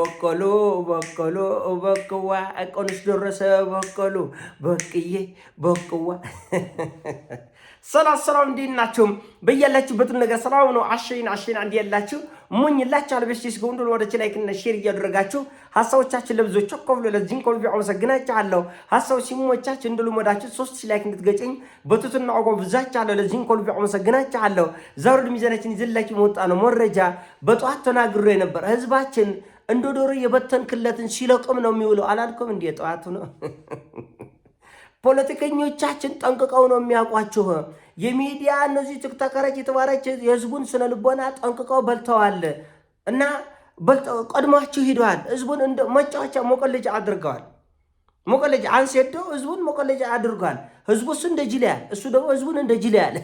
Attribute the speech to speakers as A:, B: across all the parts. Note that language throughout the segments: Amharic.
A: በቆሎ በቅዋ ቆንሽ ደረሰ በቆሎ በቅዬ በቅዋ ሰላም እንዴት ናችሁ? በያላችሁበት ነገር ሰላም ነው። አሸይን አንድ ያላችሁ ሙኝላችሁ አልበሽስ ጎንዶል ወደች ላይክ እና ሼር እያደረጋችሁ ሐሳቦቻችን ለብዙዎች ቸኮብሎ ለዚህን ኮልቪ አመሰግናችኋለሁ። ሐሳብ ሲሞቻችሁ እንደልሞዳችሁ 3000 ላይክ እንድትገጭኝ በትትና አቆ ብዛችኋለሁ። ለዚህን ኮልቪ አመሰግናችኋለሁ። ዛሬ ሚዛናችን ይዘላችሁ መጣ ነው መረጃ በጧት ተናግሮ የነበር ህዝባችን እንደ ዶሮ የበተንክለትን ሲለቅም ነው የሚውለው አላልኩም እንዴ? ጧቱ ነው። ፖለቲከኞቻችን ጠንቅቀው ነው የሚያውቋቸው። የሚዲያ እነዚህ ትክታከራች የተባረች የህዝቡን ስነ ልቦና ጠንቅቀው በልተዋል እና ቀድሟቸው ሂደዋል። ህዝቡን እንደ መጫወቻ ሞቀለጃ አድርገዋል። ሞቀለጃ አንሴዶ ህዝቡን ሞቀለጃ አድርገዋል። ህዝቡ እሱ እንደ ጅል ያለ፣ እሱ ደግሞ ህዝቡን እንደ ጅል ያለ።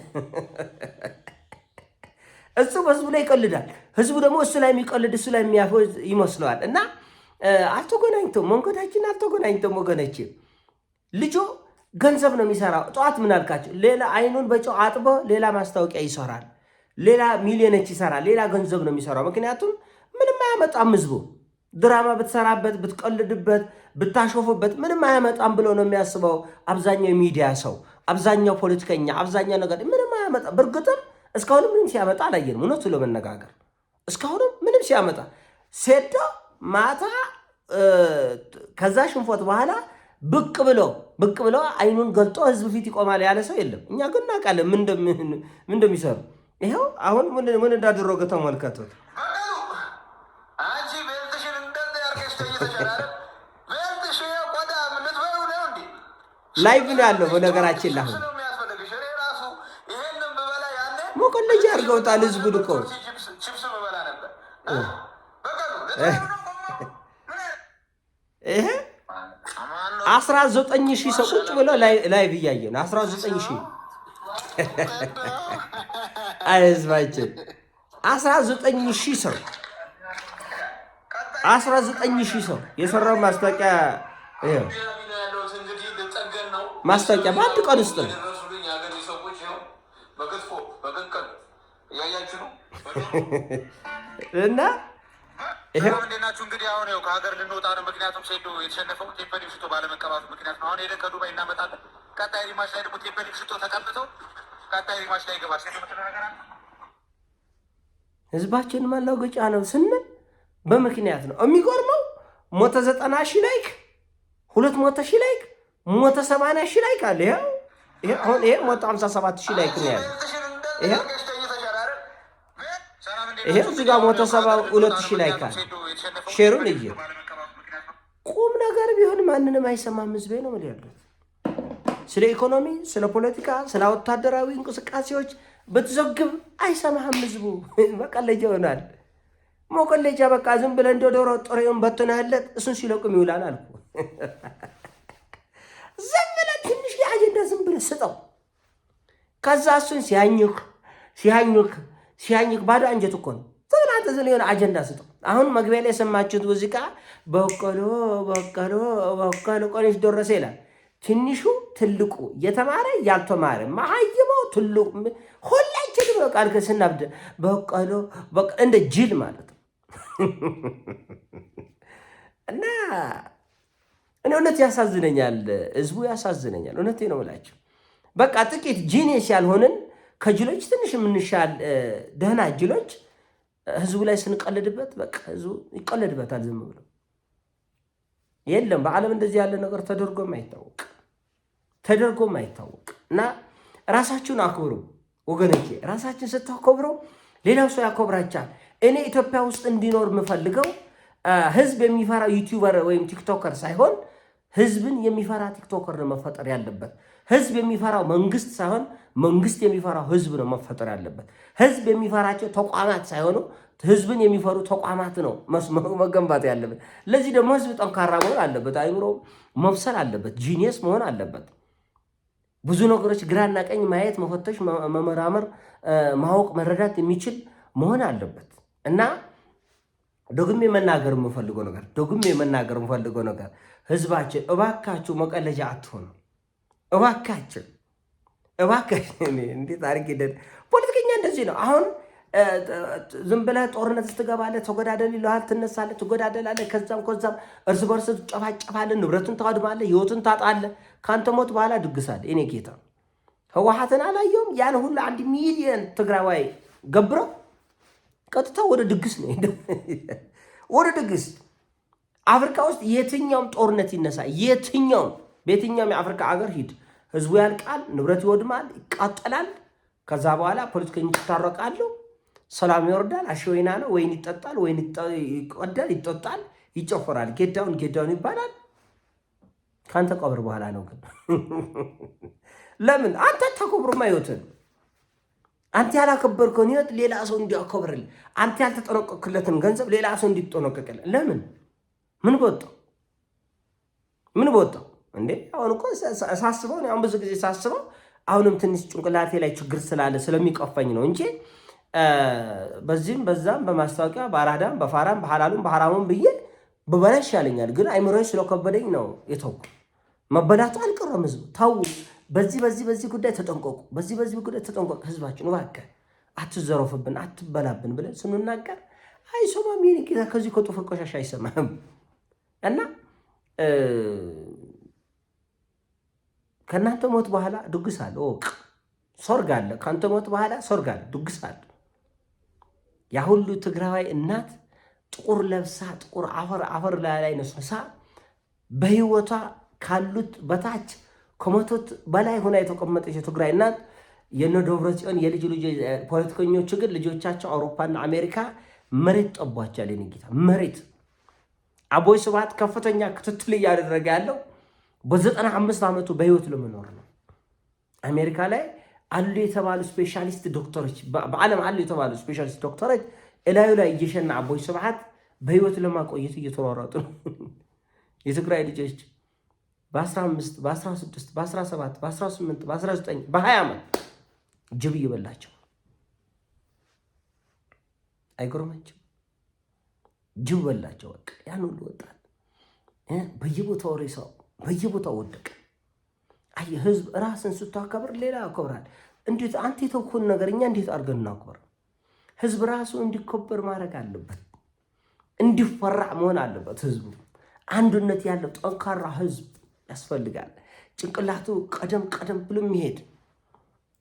A: እሱ በህዝቡ ላይ ይቀልዳል፣ ህዝቡ ደግሞ እሱ ላይ የሚቀልድ እሱ ላይ የሚያፈዝ ይመስለዋል። እና አልተገናኝተው መንገዳችን አልተገናኝተው ወገኖቼ። ልጆ ገንዘብ ነው የሚሰራው። ጠዋት ምን አልካቸው? ሌላ አይኑን በጨው አጥቦ ሌላ ማስታወቂያ ይሰራል፣ ሌላ ሚሊዮኖች ይሰራል፣ ሌላ ገንዘብ ነው የሚሰራው። ምክንያቱም ምንም አያመጣም። ህዝቡ ድራማ ብትሰራበት፣ ብትቀልድበት፣ ብታሾፍበት ምንም አያመጣም ብሎ ነው የሚያስበው አብዛኛው የሚዲያ ሰው፣ አብዛኛው ፖለቲከኛ፣ አብዛኛው ነገር ምንም አያመጣም። በእርግጥም እስካሁንም ምንም ሲያመጣ አላየንም። እውነቱ ለመነጋገር እስካሁንም ምንም ሲያመጣ ሴዶ ማታ ከዛ ሽንፎት በኋላ ብቅ ብሎ አይኑን ገልጦ ህዝብ ፊት ይቆማል ያለ ሰው የለም። እኛ ግን እናውቃለን ምን እንደሚሰሩ። ይኸው አሁን ምን እንዳደረገ ተመልከቱት። ላይቭ ነው ያለው። በነገራችን ላይ አሁን ሞቆለጃ አድርገውታል ህዝቡን እኮ ይሄ 19,000 ሰው ቁጭ ብሎ ላይቭ እያየ ነው። 19,000 አይዝባችን 19,000 ሰው 19,000 ሰው የሰራው ማስታወቂያ ይሄው ማስታወቂያ በአንድ ቀን ውስጥ ነው። እና ይሄው
B: እንደናችሁ እንግዲህ አሁን ያው ከሀገር ልንወጣ ነው። ምክንያቱም ሴዶ የተሸነፈው ቴምፐኒ ሽቶ ባለመቀባቱ ምክንያት ነው። አሁን ሄደን ከዱባይ እናመጣለን። ቀጣይ ሪማች ላይ ደግሞ ቴምፐኒ ሽቶ ተቀብቶ ቀጣይ ሪማች ላይ ይገባል። ሴዶ ምትለ ነገር አለ።
A: ህዝባችን ማላገጫ ነው ስንል በምክንያት ነው። የሚጎርመው 190,000 ላይክ 200,000 ላይክ 180,000 ላይክ አለ። ይሄ አሁን ይሄ 157,000 ላይክ ነው ያለው። ይሄ እዚህ ጋር 172,000 ላይክ አለ። ሼሩን እየ ቁም ነገር ቢሆን ማንንም አይሰማም። ህዝቤ ነው ማለት ያለው ስለ ኢኮኖሚ፣ ስለ ፖለቲካ፣ ስለ ወታደራዊ እንቅስቃሴዎች በተዘግብ አይሰማህም ህዝቡ። መቀለጃ ይሆናል። ሞቀለጃ በቃ ዝም ብለህ እንደ ዶሮ ጥሬውን በትነህለት እሱን ሲለቅም ይውላል አልኩ። ዝም ብለህ ትንሽ የአጀንዳ ዝም ብለህ ስጠው። ከዛ እሱን ሲያኝክ ባዶ አንጀት እኮ ነው። ተናንተ ዘለ የሆነ አጀንዳ ስጠው። አሁን መግቢያ ላይ የሰማችሁት ሙዚቃ በቆሎ ቆንሽ ደረሰ ይላል። ትንሹ ትልቁ፣ የተማረ ያልተማረ፣ መሀይመው ትልቁ፣ ሁላችንም ቃል ከስናብደ በቆሎ እንደ ጅል ማለት ነው። እና እኔ እውነት ያሳዝነኛል፣ ህዝቡ ያሳዝነኛል። እውነቴ ነው የምላቸው። በቃ ጥቂት ጂኒየስ ያልሆንን ከጅሎች ትንሽ የምንሻል ደህና ጅሎች ህዝቡ ላይ ስንቀልድበት በቃ ህዝቡ ይቀልድበታል ዝም ብሎ። የለም በዓለም እንደዚህ ያለ ነገር ተደርጎም አይታወቅ። እና ራሳችሁን አክብሩ ወገኖቼ። ራሳችን ስታከብሩ ሌላው ሰው ያከብራችኋል። እኔ ኢትዮጵያ ውስጥ እንዲኖር የምፈልገው ህዝብ የሚፈራው ዩቲዩበር ወይም ቲክቶከር ሳይሆን ህዝብን የሚፈራ ቲክቶከር ነው መፈጠር ያለበት። ህዝብ የሚፈራው መንግስት ሳይሆን መንግስት የሚፈራው ህዝብ ነው መፈጠር ያለበት። ህዝብ የሚፈራቸው ተቋማት ሳይሆኑ ህዝብን የሚፈሩ ተቋማት ነው መገንባት ያለበት። ለዚህ ደግሞ ህዝብ ጠንካራ መሆን አለበት፣ አይምሮ መብሰል አለበት፣ ጂኒየስ መሆን አለበት። ብዙ ነገሮች ግራና ቀኝ ማየት፣ መፈተሽ፣ መመራመር፣ ማወቅ፣ መረዳት የሚችል መሆን አለበት። እና ደግሜ መናገር የምፈልገው ነገር ህዝባችን እባካችሁ መቀለጃ አትሆኑ። እባካችን እንዴት አድርጌ ፖለቲከኛ እንደዚህ ነው። አሁን ዝም ብለህ ጦርነት ስትገባለህ፣ ተጎዳደል ይልሃል፣ ትነሳለህ፣ ትጎዳደላለህ። ከዛም እርስ በርስ ትጨፋጨፋለህ፣ ንብረቱን ታወድማለህ፣ ህይወቱን ታጣለህ። ከአንተ ሞት በኋላ ድግስ አለ። እኔ ጌታ ህወሓትን አላየውም? ያን ሁሉ 1 ሚሊዮን ትግራዋይ ገብረው ቀጥታ ወደ ድግስ ነው ወደ ድግስ። አፍሪካ ውስጥ የትኛውም ጦርነት ይነሳ፣ በየትኛውም የአፍሪካ አገር ሂድ፣ ህዝቡ ያልቃል፣ ንብረት ይወድማል፣ ይቃጠላል። ከዛ በኋላ ፖለቲከኞች ይታረቃሉ፣ ሰላም ይወርዳል፣ አሸወይና ነው፣ ወይን ይጠጣል፣ ወይን ይቆዳል፣ ይጠጣል፣ ይጨፈራል፣ ጌዳውን ይባላል። ከአንተ ቀብር በኋላ ነው ግን ለምን አንተ ተከብሮማ ህይወትን አንተ ያላከበርከውን ህይወት ሌላ ሰው እንዲያከብርል፣ አንተ ያልተጠነቀቅለትን ገንዘብ ሌላ ሰው እንዲጠነቀቅል ለምን? ምን በወጣው እንዴ? አሁን እኮ ሳስበው አሁን ብዙ ጊዜ ሳስበው አሁንም ትንሽ ጭንቅላቴ ላይ ችግር ስላለ ስለሚቀፈኝ ነው እንጂ በዚህም በዛም በማስታወቂያ በአራዳም በፋራም በሐላሉም በሐራሙም ብዬ በበላ ይሻለኛል። ግን አይምሮዬ ስለከበደኝ ነው የተውኩ። መበላቱ አልቀረም። ህዝቡ ታው በዚህ ጉዳይ ተጠንቀቁ፣ በዚህ ጉዳይ ተጠንቀቁ። ህዝባችን እባክህ አትዘረፉብን፣ አትበላብን ብለን ስንናገር አይሰማም። ይሄን ጌታ ከዚህ ከጦፈ ቆሻሻ አይሰማም። እና ከእናንተ ሞት በኋላ ድግስ አለ፣ ሰርግ አለ። ከአንተ ሞት በኋላ ሰርግ አለ፣ ድግስ አለ። ያ ሁሉ ትግራዋይ እናት ጥቁር ለብሳ ጥቁር አፈር ላይ ነስነሳ በህይወቷ ካሉት በታች ከመቶት በላይ ሆና የተቀመጠች የትግራይ እናት የነ ደብረጽዮን የልጅ ፖለቲከኞች ግን ልጆቻቸው አውሮፓና አሜሪካ መሬት ጠቧቸዋል። የኔ ጌታ መሬት አቦይ ስብሃት ከፍተኛ ክትትል እያደረገ ያለው በ95 ዓመቱ በህይወት ለመኖር ነው። አሜሪካ ላይ አሉ የተባሉ ስፔሻሊስት ዶክተሮች፣ በዓለም አሉ የተባሉ ስፔሻሊስት ዶክተሮች እላዩ ላይ እየሸና አቦይ ስብሃት በህይወት ለማቆየት እየተሯሯጡ ነው። የትግራይ ልጆች በ15 በ16 በ17 በ18 በ19 በ20 ዓመት ጅብ እየበላቸው አይጎርማቸው? ጅብ በላቸው። በቃ ያን ሁሉ ወጣት በየቦታው ሬሳው በየቦታው ወደቀ። አይ ህዝብ ራስን ስታከብር ሌላ ያከብራል። እንዴት አንተ የተውኩን ነገር እኛ እንዴት አድርገን እናክብር? ህዝብ ራሱ እንዲከበር ማድረግ አለበት፣ እንዲፈራ መሆን አለበት። ህዝቡ አንድነት ያለው ጠንካራ ህዝብ ያስፈልጋል። ጭንቅላቱ ቀደም ብሎ የሚሄድ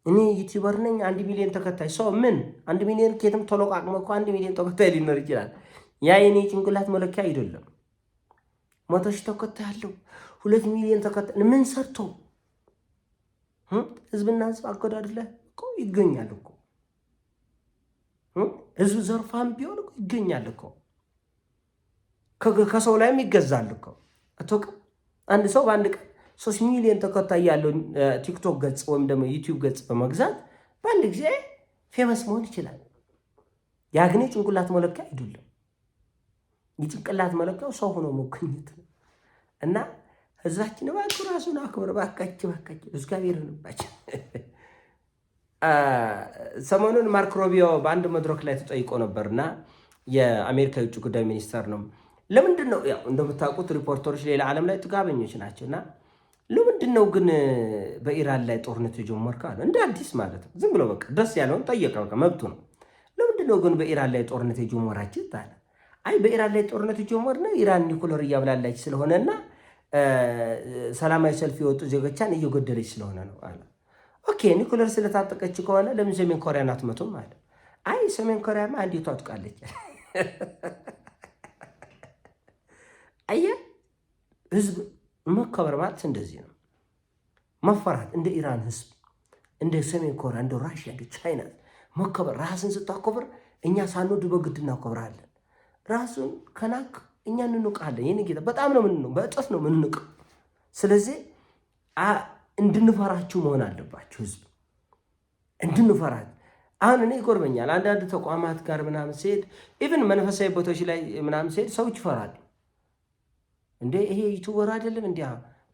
A: እኔ ዩቲዩበር ነኝ 1 ሚሊዮን ተከታይ ሰው ምን 1 ሚሊዮን ከየትም ተለቃቅሞ እኮ 1 ሚሊዮን ተከታይ ሊኖር ይችላል። ያ የኔ ጭንቅላት መለኪያ አይደለም። 100,000 ተከታይ ያለው 2 ሚሊዮን ተከታይ ምን ሰርቶ ህዝብና ህዝብ አገዳድለ እኮ ይገኛል እኮ ህዝብ ዘርፋም ቢሆን እኮ ይገኛል እኮ ከሰው ላይም ይገዛል እኮ አትወቅ። አንድ ሰው በአንድ ቀን 3 ሚሊዮን ተከታይ ያለው ቲክቶክ ገጽ ወይም ደግሞ ዩቲዩብ ገጽ በመግዛት በአንድ ጊዜ ፌመስ መሆን ይችላል። ያ ግን የጭንቅላት መለኪያ አይደለም። የጭንቅላት መለኪያው ሰው ሆኖ መገኘት ነው። እና ህዝባችን እባክህ ራሱን አክብር፣ እባካችሁ እግዚአብሔር እንባቸው። ሰሞኑን ማርክ ሮቢዮ በአንድ መድረክ ላይ ተጠይቆ ነበርና የአሜሪካ የውጭ ጉዳይ ሚኒስተር ነው። ለምንድን ነው ያው እንደምታውቁት ሪፖርተሮች ሌላ ዓለም ላይ ጥጋበኞች ናቸውና ለምንድን ነው ግን በኢራን ላይ ጦርነት የጀመርከው አለ። እንደ አዲስ ማለት ነው። ዝም ብሎ በቃ ደስ ያለውን ጠየቀ። በቃ መብቱ ነው። ለምንድን ነው ግን በኢራን ላይ ጦርነት የጀመራችሁት አለ። አይ በኢራን ላይ ጦርነት የጀመርነው ኢራን ኒኩለር እያብላላች ስለሆነና ሰላማዊ ሰልፍ የወጡ ዜጎቿን እየገደለች ስለሆነ ነው አለ። ኦኬ ኒኩለር ስለታጠቀች ከሆነ ለምን ሰሜን ኮሪያን አትመቱም አለ። አይ ሰሜን ኮሪያማ አንዴ ታጥቃለች። አየህ ህዝብ መከበር ማለት እንደዚህ ነው። መፈራት እንደ ኢራን ህዝብ፣ እንደ ሰሜን ኮሪያ፣ እንደ ራሽያ፣ እንደ ቻይና መከበር። ራስን ስታከብር እኛ ሳንወድ በግድ እናከብራለን። ራሱን ከናቅ እኛ እንንቃለን። ይህን ጌታ በጣም ነው ምንነው፣ በእጥፍ ነው ምንንቅ። ስለዚህ እንድንፈራችሁ መሆን አለባችሁ። ህዝብ እንድንፈራት። አሁን እኔ ይጎርበኛል አንዳንድ ተቋማት ጋር ምናምን ሲሄድ፣ ኢቭን መንፈሳዊ ቦታዎች ላይ ምናምን ሲሄድ ሰዎች ይፈራሉ። እንዴ ይሄ ዩቱበር አይደለም እንዴ?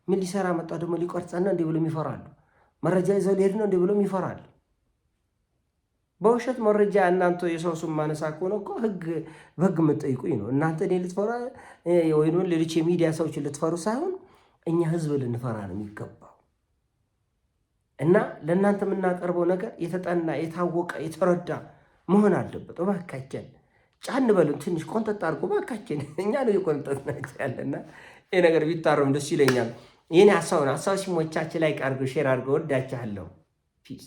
A: ምን ሊሰራ መጣ ደግሞ ሊቆርጸና እንዴ ብሎም ይፈራሉ። መረጃ ይዘው ሊሄድ ነው እንዴ ብሎም ይፈራሉ። በውሸት መረጃ እናንተ የሰው ስም ማነሳ ከሆነ እኮ በህግ የምትጠይቁኝ ነው። እናንተ እኔ ልትፈራ ወይም ሌሎች የሚዲያ ሰዎች ልትፈሩ ሳይሆን እኛ ህዝብ ልንፈራ ነው የሚገባው። እና ለእናንተ የምናቀርበው ነገር የተጠና የታወቀ የተረዳ መሆን አለበት። እባካችን ጫን በሉን፣ ትንሽ ቆንጠጥ አድርጎ እባካችን። እኛ ነው የቆንጠጥ ናቸው ያለና ይህ ነገር ቢታረም ደስ ይለኛል። ይህን ሀሳብ ሲሞቻችን ላይ አድርገው ሼር አድርገው ወዳችኋለሁ። ፒስ